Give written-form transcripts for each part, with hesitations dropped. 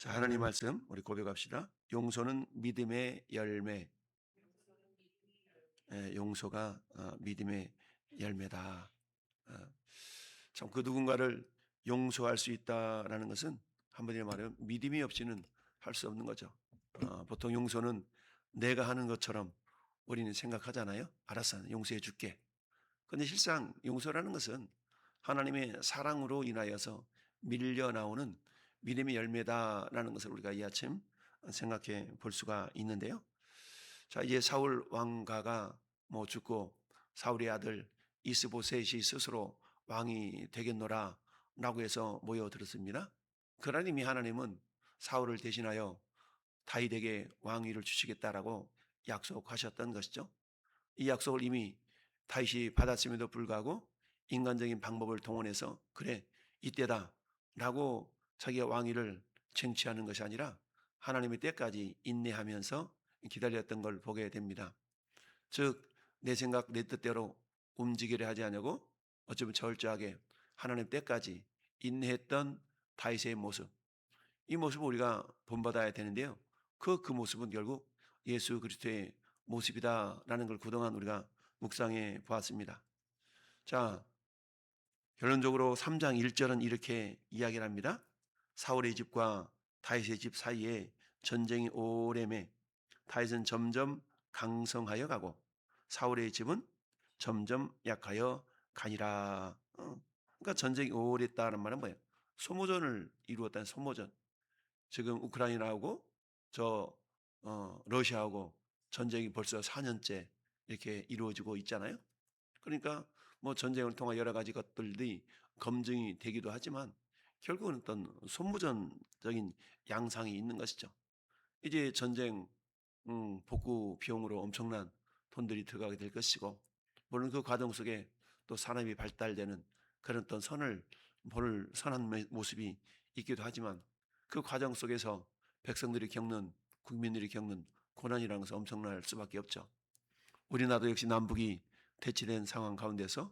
자, 하나님 말씀 우리 고백합시다. 용서는 믿음의 열매. 용서가 믿음의 열매다. 어, 참 그 누군가를 용서할 수 있다라는 것은 한마디로 말하면 믿음이 없이는 할 수 없는 거죠. 보통 용서는 내가 하는 것처럼 우리는 생각하잖아요. 알았어, 용서해 줄게. 근데 실상 용서라는 것은 하나님의 사랑으로 인하여서 밀려 나오는 믿음의 열매다라는 것을 우리가 이 아침 생각해 볼 수가 있는데요. 자, 이제 사울 왕가가 죽고 사울의 아들 이스보셋이 스스로 왕이 되겠노라라고 해서 모여들었습니다. 그러니 하나님은 사울을 대신하여 다윗에게 왕위를 주시겠다라고 약속하셨던 것이죠. 이 약속을 이미 다윗이 받았음에도 불구하고 인간적인 방법을 동원해서 그래 이때다라고 자기가 왕위를 쟁취하는 것이 아니라 하나님의 때까지 인내하면서 기다렸던 걸 보게 됩니다. 즉 내 생각 내 뜻대로 움직이려 하지 않냐고 어쩌면 철저하게 하나님 때까지 인내했던 다윗의 모습, 이 모습을 우리가 본받아야 되는데요. 그 모습은 결국 예수 그리스도의 모습이다라는 걸 그동안 우리가 묵상해 보았습니다. 자, 결론적으로 3장 1절은 이렇게 이야기를 합니다. 사울의 집과 다윗의 집 사이에 전쟁이 오래매 다윗은 점점 강성하여 가고 사울의 집은 점점 약하여 가니라. 그러니까 전쟁이 오래했다는 말은 뭐예요? 소모전을 이루었다는 소모전. 지금 우크라이나하고 저 러시아하고 전쟁이 벌써 4년째 이렇게 이루어지고 있잖아요. 그러니까 전쟁을 통한 여러 가지 것들이 검증이 되기도 하지만 결국은 어떤 손무전적인 양상이 있는 것이죠. 이제 전쟁 복구 비용으로 엄청난 돈들이 들어가게 될 것이고, 물론 그 과정 속에 또 사람이 발달되는 그런 어떤 선한 모습이 있기도 하지만 그 과정 속에서 백성들이 겪는, 국민들이 겪는 고난이라는 것은 엄청날 수밖에 없죠. 우리나라도 역시 남북이 대치된 상황 가운데서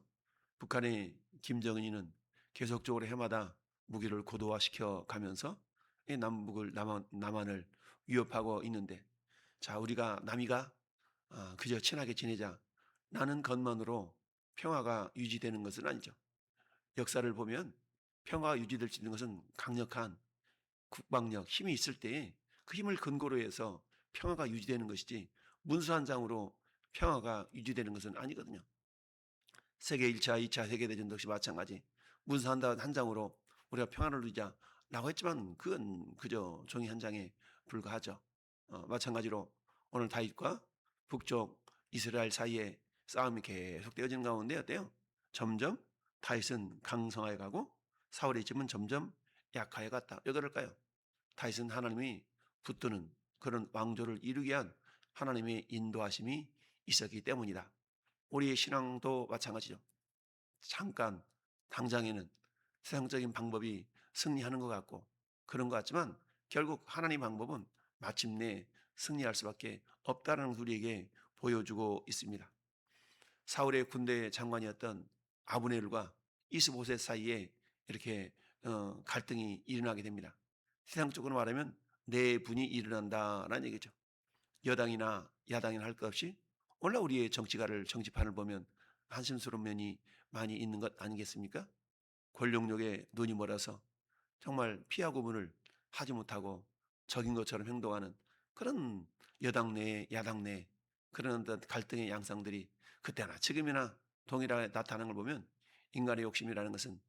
북한의 김정은이는 계속적으로 해마다 무기를 고도화시켜 가면서 이 남한을 위협하고 있는데, 자, 우리가 남이가 그저 친하게 지내자 라는 것만으로 평화가 유지되는 것은 아니죠. 역사를 보면 평화가 유지될 수 있는 것은 강력한 국방력, 힘이 있을 때에 그 힘을 근거로 해서 평화가 유지되는 것이지 문서 한 장으로 평화가 유지되는 것은 아니거든요. 세계 1차, 2차 세계대전도 역시 마찬가지. 문서 한 장으로 우리가 평화를 누리자라고 했지만 그건 그저 종이 한 장에 불과하죠. 마찬가지로 오늘 다윗과 북쪽 이스라엘 사이에 싸움이 계속 되어지는 가운데 어때요? 점점 다윗은 강성하여 가고 사울의 집은 점점 약하여 갔다. 왜 그럴까요? 다윗은 하나님이 붙드는 그런 왕조를 이루기 위한 하나님의 인도하심이 있었기 때문이다. 우리의 신앙도 마찬가지죠. 잠깐 당장에는 세상적인 방법이 승리하는 것 같고 그런 것 같지만 결국 하나님 방법은 마침내 승리할 수밖에 없다는 우리에게 보여주고 있습니다. 사울의 군대 장관이었던 아브넬과 이스보셋 사이에 이렇게 갈등이 일어나게 됩니다. 세상적으로 말하면 내분이 일어난다라는 얘기죠. 여당이나 야당이나 할 것 없이 오늘 우리의 정치가를 정치판을 보면 한심스러운 면이 많이 있는 것 아니겠습니까? 권력욕에 눈이 멀어서 정말 피하 구분을 하지 못하고 적인 것처럼 행동하는 그런 여당 내 야당 내 그런 어떤 갈등의 양상들이 그때나 지금이나 동일하게 나타나는 걸 보면 인간의 욕심이라는 것은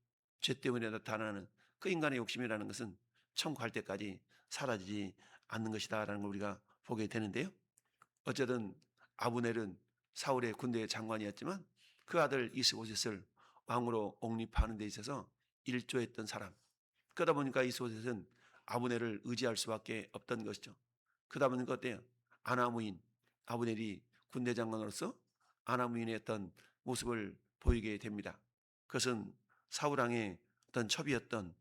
죄 때문에 나타나는 그 인간의 욕심이라는 것은 천국 갈 때까지 사라지지 않는 것이다라는 걸 우리가 보게 되는데요. 어쨌든 아브넬은 사울의 군대 장관이었지만 그 아들 이스보셋을 왕으로 옹립하는 데 있어서 일조했던 사람. 그러다 보니까 이스보셋은 아브넬을 의지할 수밖에 없던 것이죠. 그러다 보니까 어때요? 아나무인 아브넬이 군대 장관으로서 아나무인의 어떤 모습을 보이게 됩니다. 그것은 사울 왕의 어떤 첩이었던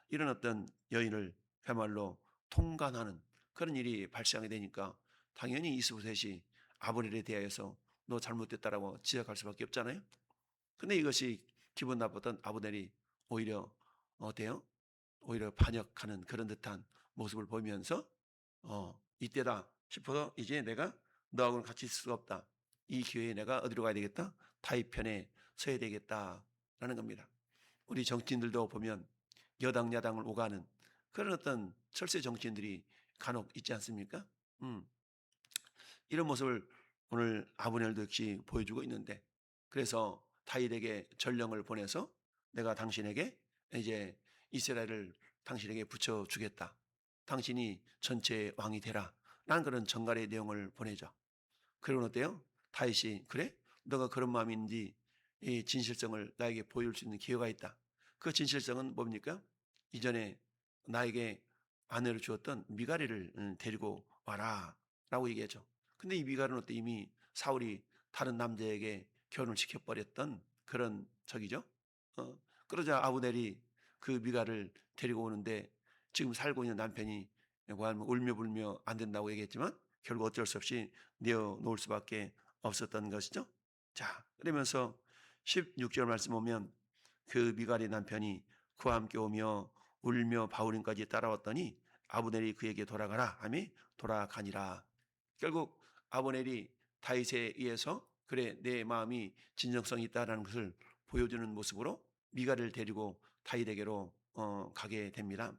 이런 어떤 여인을 그야말로 통간하는 그런 일이 발생하게 되니까 당연히 이스보셋이 아브넬에 대하여서 너 잘못됐다라고 지적할 수밖에 없잖아요. 근데 이것이 기분 나빴던 아브넬이 오히려 어때요? 오히려 반역하는 그런 듯한 모습을 보이면서 이때다 싶어서 이제 내가 너하고는 같이 있을 수가 없다. 이 기회에 내가 어디로 가야 되겠다? 타의 편에 서야 되겠다라는 겁니다. 우리 정치인들도 보면 여당 야당을 오가는 그런 어떤 철새 정치인들이 간혹 있지 않습니까? 음, 이런 모습을 오늘 아브넬도 역시 보여주고 있는데, 그래서 다윗에게 전령을 보내서 내가 당신에게 이제 이스라엘을 당신에게 붙여주겠다. 당신이 전체 왕이 되라. 난 그런 전갈의 내용을 보내죠. 그러면 어때요? 다윗이 그래? 너가 그런 마음인지 이 진실성을 나에게 보여줄 수 있는 기회가 있다. 그 진실성은 뭡니까? 이전에 나에게 아내를 주었던 미가리를 데리고 와라 라고 얘기하죠. 근데 이 미갈은 어때? 이미 사울이 다른 남자에게 결혼을 시켜버렸던 그런 적이죠. 그러자 아브넬이 그 미갈을 데리고 오는데 지금 살고 있는 남편이 울며 불며 안 된다고 얘기했지만 결국 어쩔 수 없이 내어 놓을 수밖에 없었던 것이죠. 자, 그러면서 16절 말씀 보면 그 미갈의 남편이 그와 함께 오며 울며 바울임까지 따라왔더니 아브넬이 그에게 돌아가라 하며 돌아가니라. 결국 아브넬이 다윗에 의해서 그래 내 마음이 진정성이 있다라는 것을 보여주는 모습으로 미갈을 데리고 다윗에게로 가게 됩니다.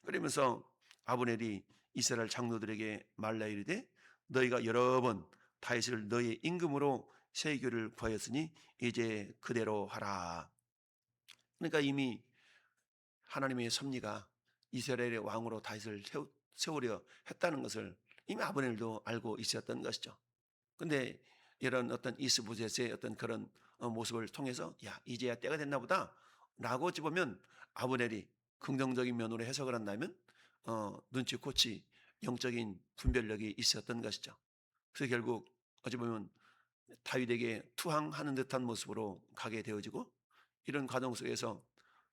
그러면서 아브넬이 이스라엘 장로들에게 말라 이르되 너희가 여러 번 다윗을 너희 임금으로 세교를 구하였으니 이제 그대로 하라. 그러니까 이미 하나님의 섭리가 이스라엘의 왕으로 다윗을 세우려 했다는 것을 이미 아브넬도 알고 있었던 것이죠. 근데 이런 어떤 이스보셋의 어떤 그런 모습을 통해서 야 이제야 때가 됐나 보다 라고 어찌 보면 아브넬이 긍정적인 면으로 해석을 한다면 눈치코치 영적인 분별력이 있었던 것이죠. 그래서 결국 어찌 보면 다윗에게 투항하는 듯한 모습으로 가게 되어지고, 이런 과정 속에서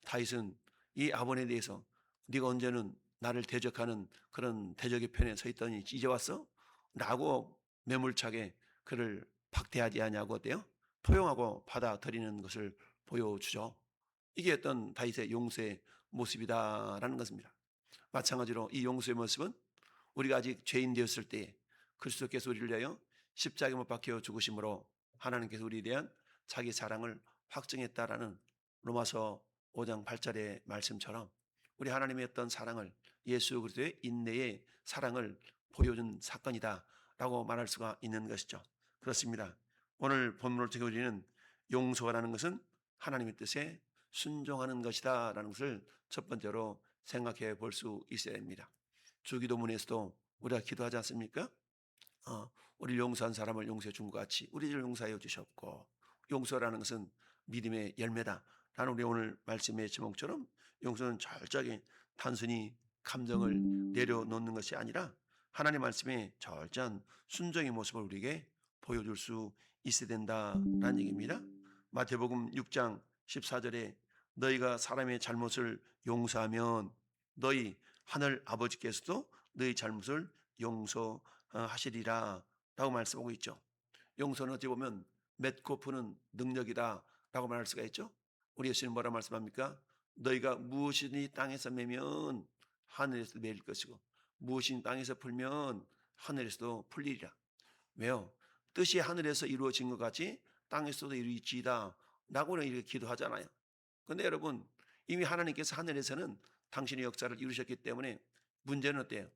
다윗은 이 아본에 대해서 네가 언제는 나를 대적하는 그런 대적의 편에 서 있더니 이제 왔어? 라고 매몰차게 그를 박대하지 아니하고 어때요? 포용하고 받아들이는 것을 보여주죠. 이게 어떤 다윗의 용서의 모습이다라는 것입니다. 마찬가지로 이 용서의 모습은 우리가 아직 죄인 되었을 때에 그리스도께서 우리를 위하여 십자가에 못 박혀 죽으심으로 하나님께서 우리에 대한 자기 사랑을 확증했다라는 로마서 5장 8절의 말씀처럼 우리 하나님의 어떤 사랑을, 예수 그리스도의 인내의 사랑을 보여준 사건이다라고 말할 수가 있는 것이죠. 그렇습니다. 오늘 본문을 통해 우리는 용서라는 것은 하나님의 뜻에 순종하는 것이다라는 것을 첫 번째로 생각해 볼 수 있어야 합니다. 주기도문에서도 우리가 기도하지 않습니까? 우리 용서한 사람을 용서해 준 것 같이 우리를 용서하여 주셨고, 용서라는 것은 믿음의 열매다 라는 우리 오늘 말씀의 제목처럼 용서는 철저하게 단순히 감정을 내려놓는 것이 아니라 하나님 말씀의 철저한 순종의 모습을 우리에게 보여줄 수 있어야 된다라는 얘기입니다. 마태복음 6장 14절에 너희가 사람의 잘못을 용서하면 너희 하늘 아버지께서도 너희 잘못을 용서하시리라 라고 말씀하고 있죠. 용서는 어찌 보면 맺고 푸는 능력이다 라고 말할 수가 있죠. 우리 예수님 뭐라 말씀합니까? 너희가 무엇이니 땅에서 매면 하늘에서 매일 것이고 무엇이니 땅에서 풀면 하늘에서도 풀리리라. 왜요? 뜻이 하늘에서 이루어진 것 같이 땅에서도 이루어지이다 라고 이렇게 기도하잖아요. 그런데 여러분, 이미 하나님께서 하늘에서는 당신의 역사를 이루셨기 때문에 문제는 어때요?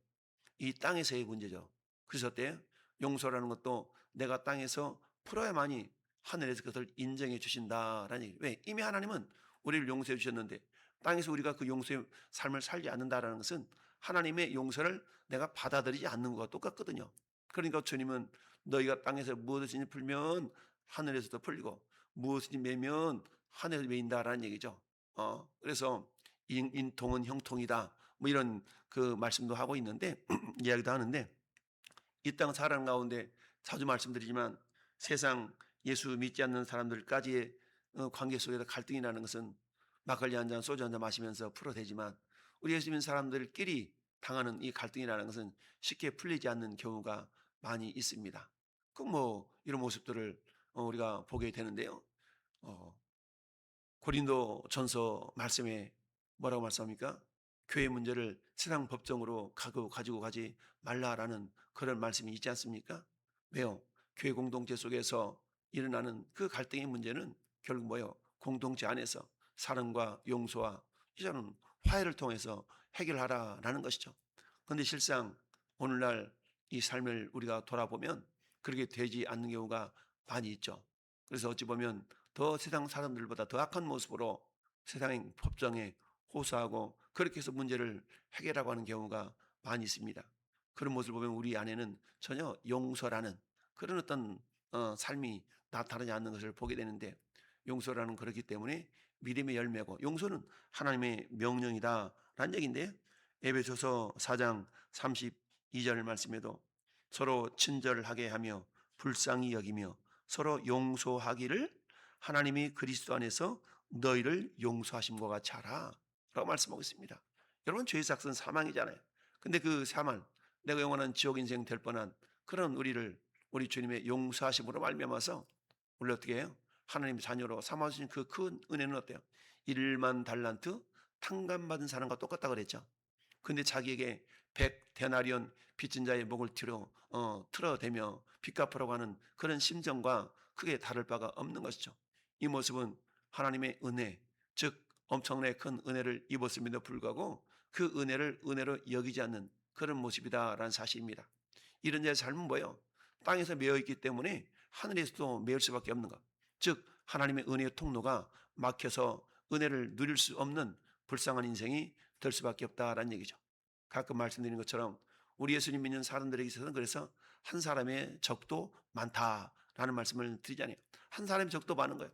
이 땅에서의 문제죠. 그래서 어때요? 용서라는 것도 내가 땅에서 풀어야만이 하늘에서 그것을 인정해 주신다라는 얘기. 왜? 이미 하나님은 우리를 용서해 주셨는데 땅에서 우리가 그 용서의 삶을 살지 않는다라는 것은 하나님의 용서를 내가 받아들이지 않는 것과 똑같거든요. 그러니까 주님은 너희가 땅에서 무엇이든지 풀면 하늘에서도 풀리고 무엇이든지 매면 하늘에서 매인다라는 얘기죠. 그래서 인통은 형통이다. 뭐 이런 그 말씀도 하고 있는데 이야기도 하는데, 이 땅 살아가는 가운데 자주 말씀드리지만 세상 예수 믿지 않는 사람들까지의 관계 속에서 갈등이 나는 것은 막걸리 한 잔 소주 한 잔 마시면서 풀어대지만 우리 예수 믿는 사람들끼리 당하는 이 갈등이라는 것은 쉽게 풀리지 않는 경우가 많이 있습니다. 그 뭐 이런 모습들을 우리가 보게 되는데요. 고린도 전서 말씀에 뭐라고 말씀합니까? 교회 문제를 세상 법정으로 가지고 가지 말라라는 그런 말씀이 있지 않습니까? 왜요? 교회 공동체 속에서 일어나는 그 갈등의 문제는 결국 뭐예요? 공동체 안에서 사랑과 용서와 이제는 화해를 통해서 해결하라라는 것이죠. 그런데 실상 오늘날 이 삶을 우리가 돌아보면 그렇게 되지 않는 경우가 많이 있죠. 그래서 어찌 보면 더 세상 사람들보다 더 악한 모습으로 세상의 법정에 호소하고 그렇게 해서 문제를 해결하고 하는 경우가 많이 있습니다. 그런 모습을 보면 우리 안에는 전혀 용서라는 그런 어떤 삶이 나타나지 않는 것을 보게 되는데, 용서라는 그렇기 때문에 믿음의 열매고 용서는 하나님의 명령이다라는 얘기인데, 에베소서 4장 32절 말씀에도 서로 친절하게 하며 불쌍히 여기며 서로 용서하기를 하나님이 그리스도 안에서 너희를 용서하심과 같이 하라 라고 말씀하고 있습니다. 여러분, 죄의 삭은 사망이잖아요. 근데 그 사망, 내가 영원한 지옥 인생 될 뻔한 그런 우리를 우리 주님의 용서하심으로 말미암아서 우리 어떻게 해요? 하나님 자녀로 삼아주신 그 큰 은혜는 어때요? 1만 달란트 탕감받은 사람과 똑같다 그랬죠. 근데 자기에게 100데나리온 빚진 자의 목을 틀어대며 빚 갚으라고 하는 그런 심정과 크게 다를 바가 없는 것이죠. 이 모습은 하나님의 은혜, 즉 엄청나게 큰 은혜를 입었음에도 불구하고 그 은혜를 은혜로 여기지 않는 그런 모습이다라는 사실입니다. 이런 자의 삶은 뭐예요? 땅에서 매여 있기 때문에 하늘에서도 매일 수밖에 없는 것. 즉 하나님의 은혜의 통로가 막혀서 은혜를 누릴 수 없는 불쌍한 인생이 될 수밖에 없다라는 얘기죠. 가끔 말씀드린 것처럼 우리 예수님 믿는 사람들에게 있어서는 그래서 한 사람의 적도 많다라는 말씀을 드리잖아요. 한 사람의 적도 많은 거예요.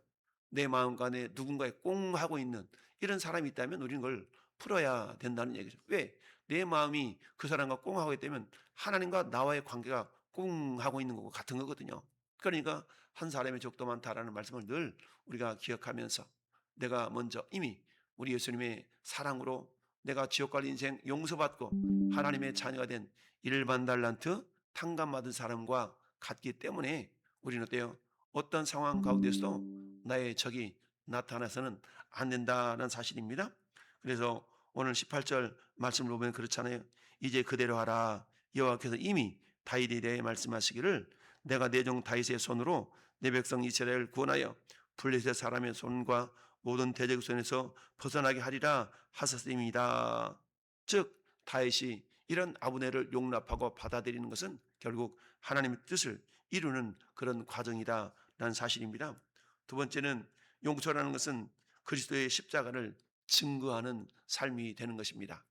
내 마음과 내 누군가에 꽁 하고 있는 이런 사람이 있다면 우리는 그걸 풀어야 된다는 얘기죠. 왜? 내 마음이 그 사람과 꽁 하고 있다면 하나님과 나와의 관계가 꽁 하고 있는 거고 같은 거거든요. 그러니까 한 사람의 적도 많다라는 말씀을 늘 우리가 기억하면서 내가 먼저 이미 우리 예수님의 사랑으로 내가 지옥 갈 인생 용서받고 하나님의 자녀가 된 1만 달란트 탕감받은 사람과 같기 때문에 우리는 어때요? 어떤 상황 가운데서도 나의 적이 나타나서는 안 된다는 사실입니다. 그래서 오늘 18절 말씀을 보면 그렇잖아요. 이제 그대로 하라. 여호와께서 이미 다윗에 대해 말씀하시기를 내가 내 종 다윗의 손으로 내 백성 이스라엘을 구원하여 블레셋 사람의 손과 모든 대적 손에서 벗어나게 하리라 하셨습니다. 즉 다윗이 이런 아브넬을 용납하고 받아들이는 것은 결국 하나님의 뜻을 이루는 그런 과정이다라는 사실입니다. 두 번째는 용서라는 것은 그리스도의 십자가를 증거하는 삶이 되는 것입니다.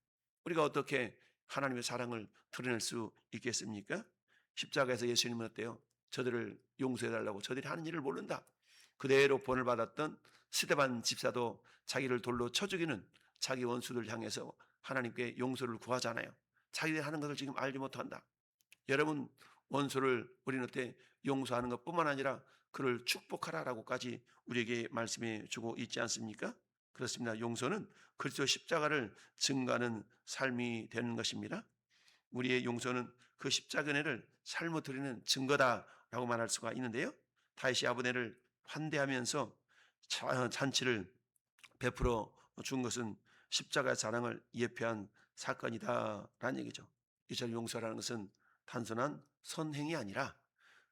우리가 어떻게 하나님의 사랑을 드러낼 수 있겠습니까? 십자가에서 예수님은 어때요? 저들을 용서해달라고, 저들이 하는 일을 모른다. 그대로 본을 받았던 스데반 집사도 자기를 돌로 쳐 죽이는 자기 원수들 향해서 하나님께 용서를 구하잖아요. 자기들이 하는 것을 지금 알지 못한다. 여러분, 원수를 우리는 어때 용서하는 것뿐만 아니라 그를 축복하라라고까지 우리에게 말씀해 주고 있지 않습니까? 그렇습니다. 용서는 그리스도 십자가를 증거하는 삶이 되는 것입니다. 우리의 용서는 그 십자가 은혜를 삶으로 드리는 증거다라고 말할 수가 있는데요. 다윗이 아브넬을 환대하면서 잔치를 베풀어 준 것은 십자가의 사랑을 예표한 사건이다라는 얘기죠. 이처럼 용서라는 것은 단순한 선행이 아니라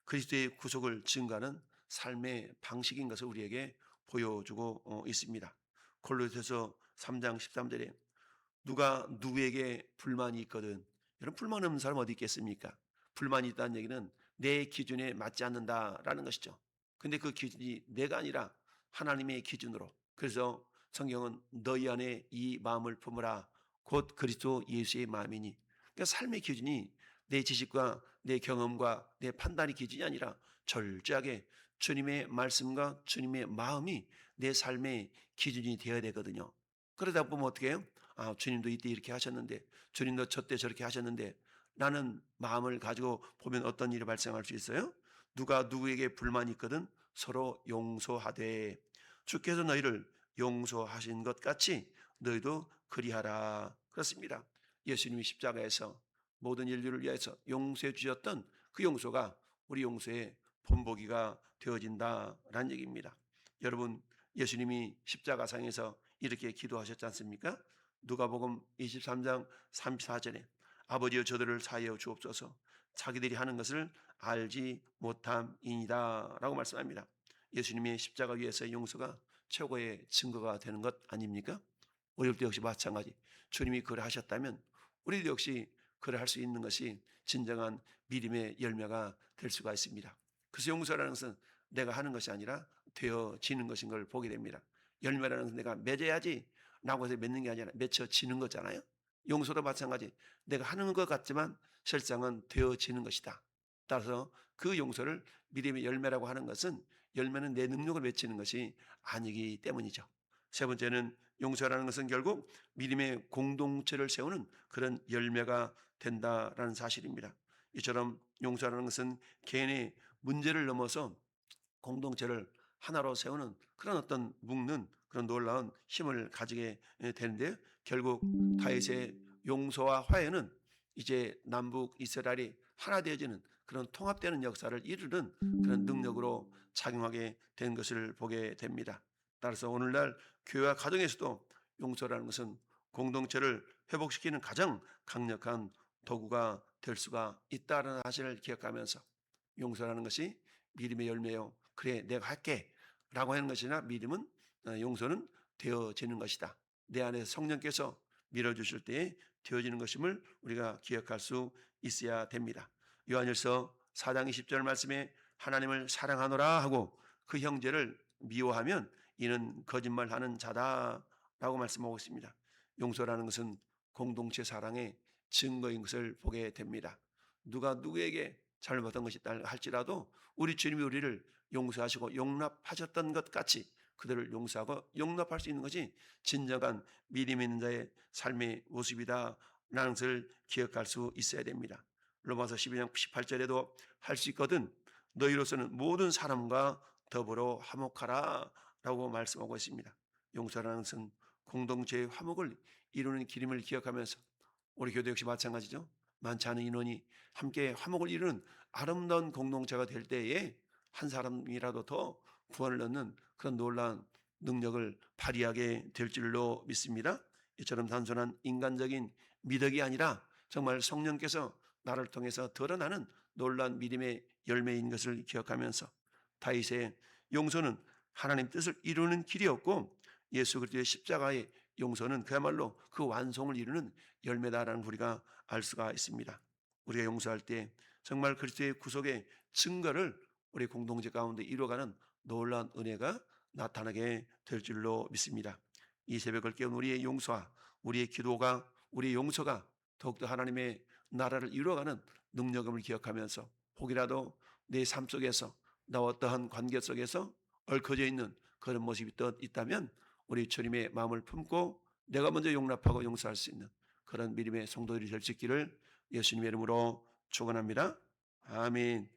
그리스도의 구속을 증거하는 삶의 방식인 것을 우리에게 보여주고 있습니다. 골로새서 3장 13절에 누가 누구에게 불만이 있거든. 여러분, 불만 없는 사람 어디 있겠습니까? 불만이 있다는 얘기는 내 기준에 맞지 않는다라는 것이죠. 근데 그 기준이 내가 아니라 하나님의 기준으로. 그래서 성경은 너희 안에 이 마음을 품으라 곧 그리스도 예수의 마음이니. 그러니까 삶의 기준이 내 지식과 내 경험과 내 판단의 기준이 아니라 철저하게 주님의 말씀과 주님의 마음이 내 삶의 기준이 되어야 되거든요. 그러다 보면 어떻게 해요? 아, 주님도 이때 이렇게 하셨는데, 주님도 저 때 저렇게 하셨는데, 라는 마음을 가지고 보면 어떤 일이 발생할 수 있어요? 누가 누구에게 불만이 있거든 서로 용서하되 주께서 너희를 용서하신 것 같이 너희도 그리하라. 그렇습니다. 예수님이 십자가에서 모든 인류를 위해서 용서해 주셨던 그 용서가 우리 용서의 본보기가 되어진다라는 얘기입니다. 여러분, 예수님이 십자가상에서 이렇게 기도하셨지 않습니까? 누가복음 23장 34절에 아버지여 저들을 사하여 주옵소서 자기들이 하는 것을 알지 못함이니라 라고 말씀합니다. 예수님의 십자가 위에서의 용서가 최고의 증거가 되는 것 아닙니까? 우리도 역시 마찬가지. 주님이 그를 하셨다면 우리도 역시 그를 할 수 있는 것이 진정한 믿음의 열매가 될 수가 있습니다. 그래서 용서라는 것은 내가 하는 것이 아니라 되어지는 것인 걸 보게 됩니다. 열매라는 것은 내가 맺어야지 라고 해서 맺는 게 아니라 맺혀지는 거잖아요. 용서도 마찬가지. 내가 하는 것 같지만 실상은 되어지는 것이다. 따라서 그 용서를 믿음의 열매라고 하는 것은 열매는 내 능력을 맺히는 것이 아니기 때문이죠. 세 번째는 용서라는 것은 결국 믿음의 공동체를 세우는 그런 열매가 된다라는 사실입니다. 이처럼 용서라는 것은 개인의 문제를 넘어서 공동체를 하나로 세우는 그런 어떤 묶는 그런 놀라운 힘을 가지게 되는데 결국 다윗의 용서와 화해는 이제 남북 이스라엘이 하나 되어지는 그런 통합되는 역사를 이루는 그런 능력으로 작용하게 된 것을 보게 됩니다. 따라서 오늘날 교회와 가정에서도 용서라는 것은 공동체를 회복시키는 가장 강력한 도구가 될 수가 있다는 사실을 기억하면서 용서라는 것이 믿음의 열매요. 그래 내가 할게 라고 하는 것이나 믿음은 용서는 되어지는 것이다. 내 안에 성령께서 밀어주실 때에 되어지는 것임을 우리가 기억할 수 있어야 됩니다. 요한일서 4장 20절 말씀에 하나님을 사랑하노라 하고 그 형제를 미워하면 이는 거짓말하는 자다라고 말씀하고 있습니다. 용서라는 것은 공동체 사랑의 증거인 것을 보게 됩니다. 누가 누구에게 잘못한 것이 있다 할지라도 우리 주님이 우리를 용서하시고 용납하셨던 것 같이 그들을 용서하고 용납할 수 있는 것이 진정한 믿음 있는 자의 삶의 모습이다라는 것을 기억할 수 있어야 됩니다. 로마서 12장 18절에도 할 수 있거든 너희로서는 모든 사람과 더불어 화목하라 라고 말씀하고 있습니다. 용서라는 것은 공동체의 화목을 이루는 길임을 기억하면서 우리 교도 역시 마찬가지죠. 많지 않은 인원이 함께 화목을 이루는 아름다운 공동체가 될 때에 한 사람이라도 더 구원을 얻는 그런 놀라운 능력을 발휘하게 될 줄로 믿습니다. 이처럼 단순한 인간적인 미덕이 아니라 정말 성령께서 나를 통해서 드러나는 놀라운 믿음의 열매인 것을 기억하면서 다윗의 용서는 하나님 뜻을 이루는 길이었고 예수 그리스도의 십자가의 용서는 그야말로 그 완성을 이루는 열매다라는 우리가 알 수가 있습니다. 우리가 용서할 때 정말 그리스도의 구속의 증거를 우리 공동체 가운데 이루어가는 놀라운 은혜가 나타나게 될 줄로 믿습니다. 이 새벽을 깨운 우리의 용서와 우리의 기도가 우리의 용서가 더욱더 하나님의 나라를 이루어가는 능력임을 기억하면서 혹이라도 내 삶 속에서 나와 어떠한 관계 속에서 얽혀져 있는 그런 모습이 있다면 우리 주님의 마음을 품고 내가 먼저 용납하고 용서할 수 있는 그런 믿음의 성도들이 될 수 있기를 예수님의 이름으로 축원합니다. 아멘.